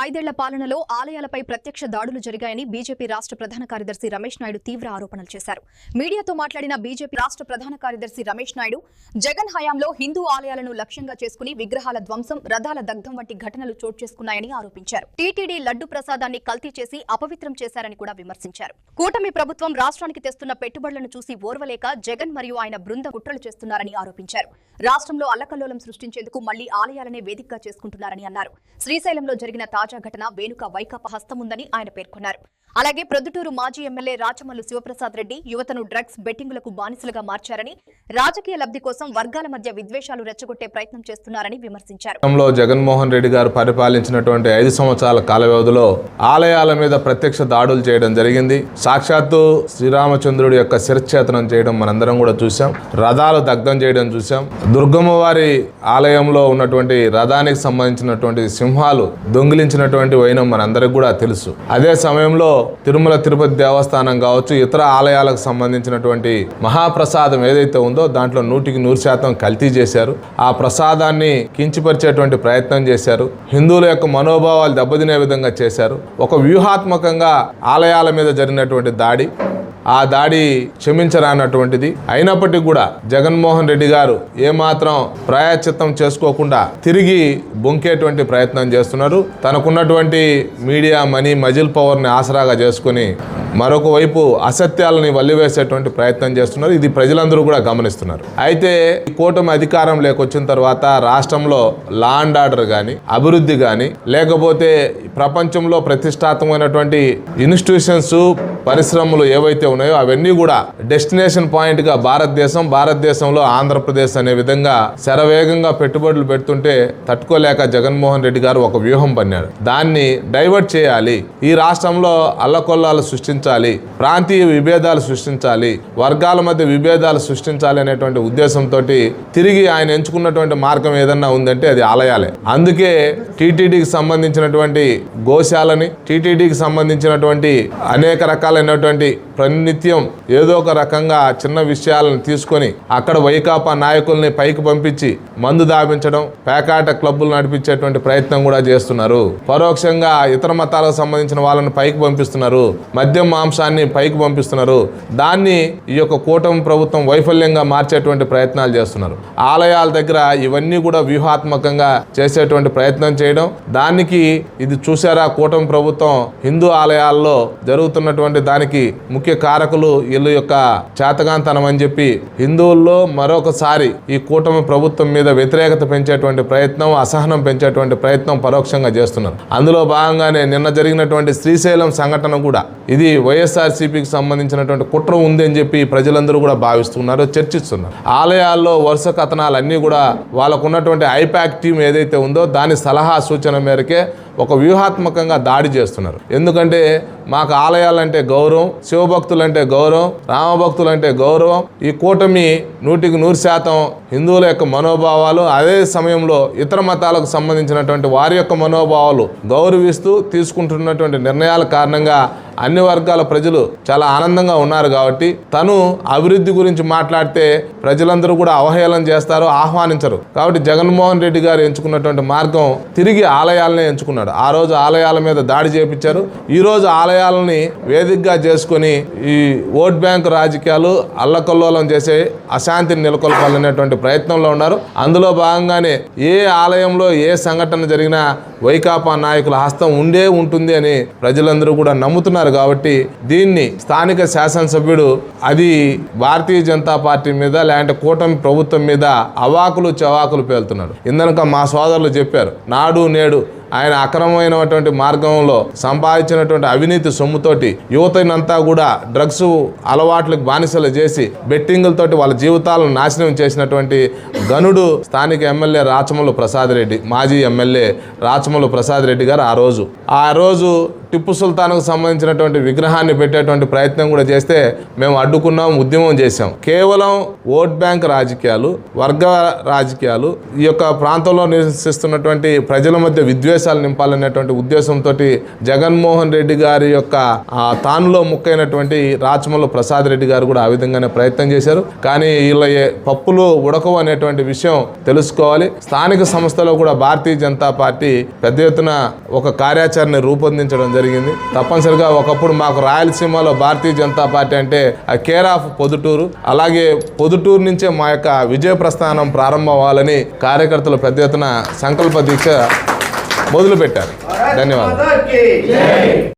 ఐదేళ్ల పాలనలో ఆలయాలపై ప్రత్యక్ష దాడులు జరిగాయని బీజేపీ రాష్ట్ర ప్రధాన కార్యదర్శి రమేష్ నాయుడు తీవ్ర ఆరోపణలు చేశారు. మీడియాతో మాట్లాడిన బీజేపీ రాష్ట్ర ప్రధాన కార్యదర్శి రమేష్ నాయుడు జగన్ హయాంలో హిందూ ఆలయాలను లక్ష్యంగా చేసుకుని విగ్రహాల ధ్వంసం, రథాల దగ్ధం వంటి ఘటనలు చోటు చేసుకున్నాయని ఆరోపించారు. టీటీడీ లడ్డు ప్రసాదాన్ని కల్తీ చేసి అపవిత్రం చేశారని కూడా విమర్శించారు. కూటమి ప్రభుత్వం రాష్ట్రానికి తెస్తున్న పెట్టుబడులను చూసి ఓర్వలేక జగన్ మరియు ఆయన బృందం కుట్రలు చేస్తున్నారని ఆరోపించారు. రాష్ట్రంలో అల్లకల్లోలం సృష్టించేందుకు మళ్లీ ఆలయాలనే వేదికగా చేసుకుంటున్నారని అన్నారు. శ్రీశైలంలో జరిగిన తాజా ఘటన వెనుక వైకాపా హస్తముందని ఆయన పేర్కొన్నారు. అలాగే ప్రొద్దుటూరు మాజీ ఎమ్మెల్యే రాచమల్లు శివప్రసాద్ రెడ్డి యువతను డ్రగ్స్ బెట్టింగులకు బానిసలుగా మార్చారని, రాజకీయ లబ్ధి కోసం వర్గాల మధ్య విద్వేషాలు రెచ్చగొట్టే ప్రయత్నం చేస్తున్నారని విమర్శించారు. జగన్మోహన్ రెడ్డి గారు పరిపాలించినటువంటి 5 సంవత్సరాల కాల వ్యవధిలో ఆలయాల మీద ప్రత్యక్ష దాడులు చేయడం జరిగింది. సాక్షాత్తు శ్రీరామచంద్రుడి యొక్క శిరచ్ఛేదనం చేయడం మనందరం కూడా చూసాం. రథాలు దగ్ధం చేయడం చూసాం. దుర్గమ్మవారి ఆలయంలో ఉన్నటువంటి రథానికి సంబంధించినటువంటి సింహాలు దొంగిలించినటువంటి వైనం మనందరికి కూడా తెలుసు. అదే సమయంలో తిరుమల తిరుపతి దేవస్థానం కావచ్చు, ఇతర ఆలయాలకు సంబంధించినటువంటి మహాప్రసాదం ఏదైతే ఉందో దాంట్లో 100% కల్తీ చేశారు. ఆ ప్రసాదాన్ని కించపరిచేటువంటి ప్రయత్నం చేశారు. హిందువుల యొక్క మనోభావాలు దెబ్బతినే విధంగా చేశారు. ఒక వ్యూహాత్మకంగా ఆలయాల మీద జరిగినటువంటి దాడి, ఆ దాడి క్షమించరానటువంటిది. అయినప్పటికీ కూడా జగన్మోహన్ రెడ్డి గారు ఏమాత్రం ప్రాయశ్చిత్తం చేసుకోకుండా తిరిగి బొంకేటువంటి ప్రయత్నం చేస్తున్నారు. తనకున్నటువంటి మీడియా మనీ, మజిల్ పవర్ని ఆసరాగా చేసుకుని మరొక వైపు అసత్యాలని వల్లివేసేటువంటి ప్రయత్నం చేస్తున్నారు. ఇది ప్రజలందరూ కూడా గమనిస్తున్నారు. అయితే కూటమి అధికారం లేకొచ్చిన తర్వాత రాష్ట్రంలో లా అండ్ ఆర్డర్ కానీ, అభివృద్ధి కానీ, లేకపోతే ప్రపంచంలో ప్రతిష్టాత్మకమైనటువంటి ఇన్స్టిట్యూషన్స్, పరిశ్రమలు ఏవైతే ఉన్నాయో అవన్నీ కూడా డెస్టినేషన్ పాయింట్ గా భారతదేశంలో ఆంధ్రప్రదేశ్ అనే విధంగా శరవేగంగా పెట్టుబడులు పెడుతుంటే తట్టుకోలేక జగన్మోహన్ రెడ్డి గారు ఒక వ్యూహం పన్నాడు. దాన్ని డైవర్ట్ చేయాలి, ఈ రాష్ట్రంలో అల్లకొల్లాలు సృష్టించాలి, ప్రాంతీయ విభేదాలు సృష్టించాలి, వర్గాల మధ్య విభేదాలు సృష్టించాలి అనేటువంటి ఉద్దేశంతో తిరిగి ఆయన ఎంచుకున్నటువంటి మార్గం ఏదన్నా ఉందంటే అది ఆలయాలే. అందుకే టీటీడీకి సంబంధించినటువంటి గోశాలని, టీటీడీకి సంబంధించినటువంటి అనేక రకాలైనటువంటి ప్రనిత్యం ఏదో ఒక రకంగా చిన్న విషయాలను తీసుకొని అక్కడ వైకాపా నాయకుల్ని పైకి పంపించి మందు దాపించడం, పేకాట క్లబ్బులు నడిపించేటువంటి ప్రయత్నం కూడా చేస్తున్నారు. పరోక్షంగా ఇతర మతాలకు సంబంధించిన వాళ్ళని పైకి పంపిస్తున్నారు, మద్యం మాంసాన్ని పైకి పంపిస్తున్నారు. దాన్ని ఈ యొక్క కూటమి ప్రభుత్వం వైఫల్యంగా మార్చేటువంటి ప్రయత్నాలు చేస్తున్నారు. ఆలయాల దగ్గర ఇవన్నీ కూడా వ్యూహాత్మకంగా చేసేటువంటి ప్రయత్నం చేయడం, దానికి ఇది చూసారా కూటమి ప్రభుత్వం హిందూ ఆలయాల్లో జరుగుతున్నటువంటి దానికి ముఖ్య కారకులు వీళ్ళ యొక్క చేతగాంతనం అని చెప్పి హిందువుల్లో మరొకసారి ఈ కూటమి ప్రభుత్వం మీద వ్యతిరేకత పెంచేటువంటి ప్రయత్నం, అసహనం పెంచేటువంటి ప్రయత్నం పరోక్షంగా చేస్తున్నారు. అందులో భాగంగానే నిన్న జరిగినటువంటి శ్రీశైలం సంఘటన కూడా ఇది వైఎస్ఆర్సీపీకి సంబంధించినటువంటి కుట్ర ఉంది అని చెప్పి ప్రజలందరూ కూడా భావిస్తున్నారు, చర్చిస్తున్నారు. ఆలయాల్లో వరుస కథనాలన్నీ కూడా వాళ్ళకు ఉన్నటువంటి ఐపాక్ టీం ఏదైతే ఉందో దాని సలహా సూచన మేరకే ఒక వ్యూహాత్మకంగా దాడి చేస్తున్నారు. ఎందుకంటే మాకు ఆలయాలంటే గౌరవం, శివభక్తులంటే గౌరవం, రామభక్తులంటే గౌరవం. ఈ కూటమి 100% హిందువుల యొక్క మనోభావాలు, అదే సమయంలో ఇతర మతాలకు సంబంధించినటువంటి వారి యొక్క మనోభావాలు గౌరవిస్తూ తీసుకుంటున్నటువంటి నిర్ణయాల కారణంగా అన్ని వర్గాల ప్రజలు చాలా ఆనందంగా ఉన్నారు. కాబట్టి తను అభివృద్ధి గురించి మాట్లాడితే ప్రజలందరూ కూడా అవహేళన చేస్తారు, ఆహ్వానించరు. కాబట్టి జగన్మోహన్ రెడ్డి గారు ఎంచుకున్నటువంటి మార్గం తిరిగి ఆలయాలనే ఎంచుకున్నాడు. ఆ రోజు ఆలయాల మీద దాడి చేపించారు. ఈ రోజు ఆలయాలని వేదికగా చేసుకుని ఈ ఓట్ బ్యాంక్ రాజకీయాలు, అల్లకల్లోలం చేసే అశాంతిని నెలకొల్పాలనేటువంటి ప్రయత్నంలో ఉన్నారు. అందులో భాగంగానే ఏ ఆలయంలో ఏ సంఘటన జరిగినా వైకాపా నాయకుల హస్తం ఉంటుంది అని ప్రజలందరూ కూడా నమ్ముతున్నారు. కాబట్టి దీన్ని స్థానిక శాసనసభ్యుడు అది భారతీయ జనతా పార్టీ మీద లేదంటే కూటమి ప్రభుత్వం మీద అవాకులు చవాకులు పేలుతున్నాడు. ఇందనక మా సోదరులు చెప్పారు, నాడు నేడు ఆయన అక్రమమైనటువంటి మార్గంలో సంపాదించినటువంటి అవినీతి సొమ్ముతోటి యువతనంతా కూడా డ్రగ్స్ అలవాట్లకు బానిసలు చేసి బెట్టింగులతోటి వాళ్ళ జీవితాలను నాశనం చేసినటువంటి గనుడు స్థానిక ఎమ్మెల్యే రాచమల్లు ప్రసాద్ రెడ్డి, మాజీ ఎమ్మెల్యే రాచమల్లు ప్రసాద్ రెడ్డి గారు ఆ రోజు టిప్పు సుల్తాన్కు సంబంధించినటువంటి విగ్రహాన్ని పెట్టేటువంటి ప్రయత్నం కూడా చేస్తే మేము అడ్డుకున్నాం, ఉద్యమం చేశాం. కేవలం ఓట్ బ్యాంక్ రాజకీయాలు, వర్గ రాజకీయాలు, ఈ యొక్క ప్రాంతంలో నివసిస్తున్నటువంటి ప్రజల మధ్య విద్వేషాలు విద్వేషాలు నింపాలనేటువంటి ఉద్దేశంతో జగన్మోహన్ రెడ్డి గారి యొక్క తానులో ముక్కైనటువంటి రాచమల్లు ప్రసాద్ రెడ్డి గారు కూడా ఆ విధంగానే ప్రయత్నం చేశారు. కానీ వీళ్ళ పప్పులు ఉడకవు అనేటువంటి విషయం తెలుసుకోవాలి. స్థానిక సంస్థలో కూడా భారతీయ జనతా పార్టీ పెద్ద ఎత్తున ఒక కార్యాచరణ రూపొందించడం జరిగింది. తప్పనిసరిగా ఒకప్పుడు మాకు రాయలసీమలో భారతీయ జనతా పార్టీ అంటే కేర్ ఆఫ్ పొద్దుటూరు, అలాగే పొద్దుటూరు నుంచే మా యొక్క విజయ ప్రస్థానం ప్రారంభం అవ్వాలని కార్యకర్తలు పెద్ద ఎత్తున సంకల్ప దీక్ష మొదలుపెట్టారు. ధన్యవాదాలు.